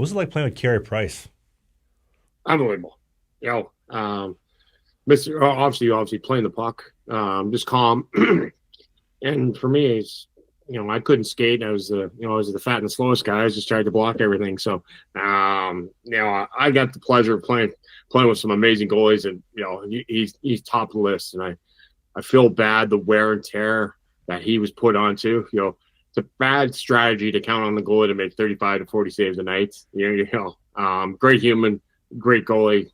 What was it like playing with Carey Price? Unbelievable. You know, Mr. Obviously playing the puck, just calm. And for me, it's I couldn't skate. I was the fat and the slowest guy. I was just trying to block everything. So, I got the pleasure of playing with some amazing goalies, and he's top of the list. And I feel bad the wear and tear that he was put onto. It's a bad strategy to count on the goalie to make 35 to 40 saves a night. Great human, great goalie.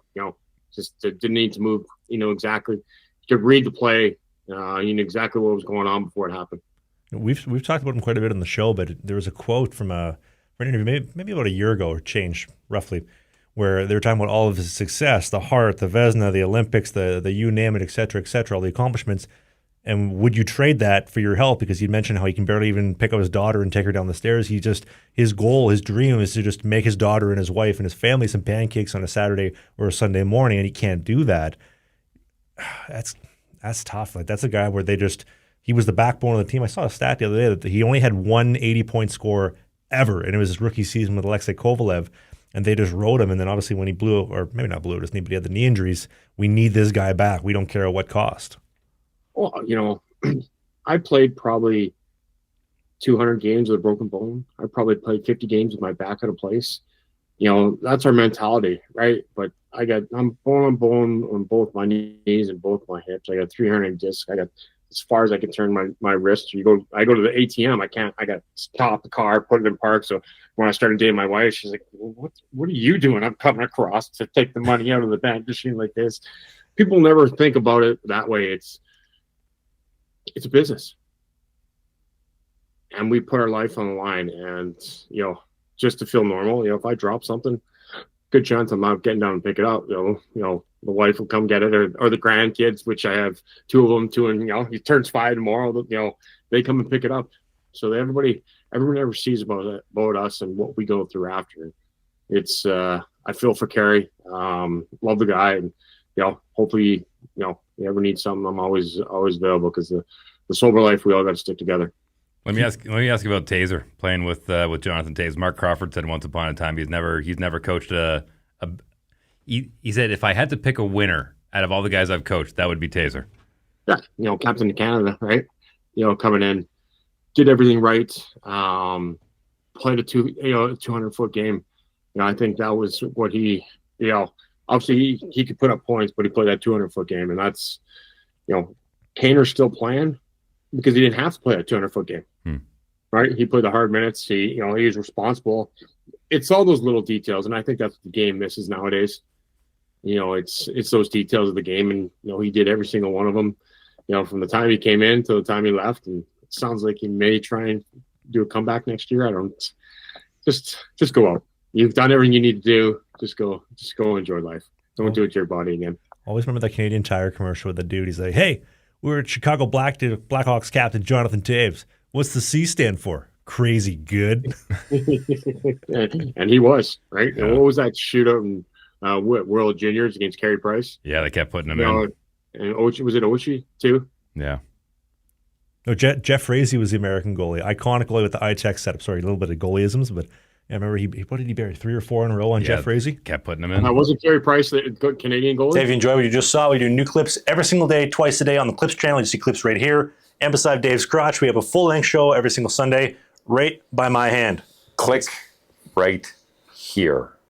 Just didn't need to move. Exactly. You could read the play. You knew exactly what was going on before it happened. We've talked about him quite a bit on the show, but there was a quote from an interview maybe about a year ago or change roughly, where they were talking about all of his success, the Hart, the Vezina, the Olympics, the you name it, et cetera, all the accomplishments. And would you trade that for your health? Because you mentioned how he can barely even pick up his daughter and take her down the stairs. His goal, his dream is to just make his daughter and his wife and his family some pancakes on a Saturday or a Sunday morning, and he can't do that. That's tough. Like, that's a guy where he was the backbone of the team. I saw a stat the other day that he only had one 80-point score ever, and it was his rookie season with Alexei Kovalev, and they just rode him. And then obviously when he blew, or maybe not blew his knee, but he had the knee injuries, we need this guy back. We don't care at what cost. Well, I played probably 200 games with a broken bone. I probably played 50 games with my back out of place. That's our mentality, right? But I'm bone on both my knees and both my hips. I got 300 discs. I got as far as I can turn my wrist. I go to the ATM. I got to stop the car, put it in park. So when I started dating my wife, she's like, what are you doing? I'm coming across to take the money out of the bank machine like this. People never think about it that way. It's a business. And we put our life on the line, and, just to feel normal, if I drop something, good chance I'm not getting down and pick it up. The wife will come get it, or the grandkids, which I have two of them too, and he turns 5 tomorrow. They come and pick it up. So everyone ever sees about us and what we go through after. It's I feel for Carey. Love the guy, and hopefully you ever need something, I'm always available, because the sober life, we all got to stick together. Let me ask you about Taser, playing with Jonathan Toews. Mark Crawford said once upon a time he's never coached he said, if I had to pick a winner out of all the guys I've coached, that would be Taser. Yeah, captain of Canada, right? Coming in, did everything right. Played a 200-foot game. I think that was what he, obviously he could put up points, but he played that 200-foot game, and that's, Kaner's still playing because he didn't have to play a 200-foot game. Right? He played the hard minutes. He was responsible. It's all those little details, and I think that's what the game misses nowadays. It's those details of the game, and he did every single one of them. From the time he came in to the time he left, and it sounds like he may try and do a comeback next year. I don't. Just go out. You've done everything you need to do. Just go enjoy life. Don't do it to your body again. Always remember that Canadian Tire commercial with the dude. He's like, "Hey, we're at Chicago Blackhawks captain Jonathan Toews. What's the C stand for? Crazy good." And he was, right? Yeah. And what was that shootout in World Juniors against Carey Price? Yeah, they kept putting him in. And was it Oshie too? Yeah. No, Jeff Frazee was the American goalie. Iconic goalie with the eye-check setup. Sorry, a little bit of goalieisms, but I remember what did he bury? 3 or 4 in a row on Jeff Frazee? Kept putting him in. Wasn't Carey Price the Canadian goalie? So if you enjoyed what you just saw, we do new clips every single day, twice a day on the Clips channel. You see clips right here. And beside Dave's crotch, we have a full-length show every single Sunday, right by my hand. Click right here.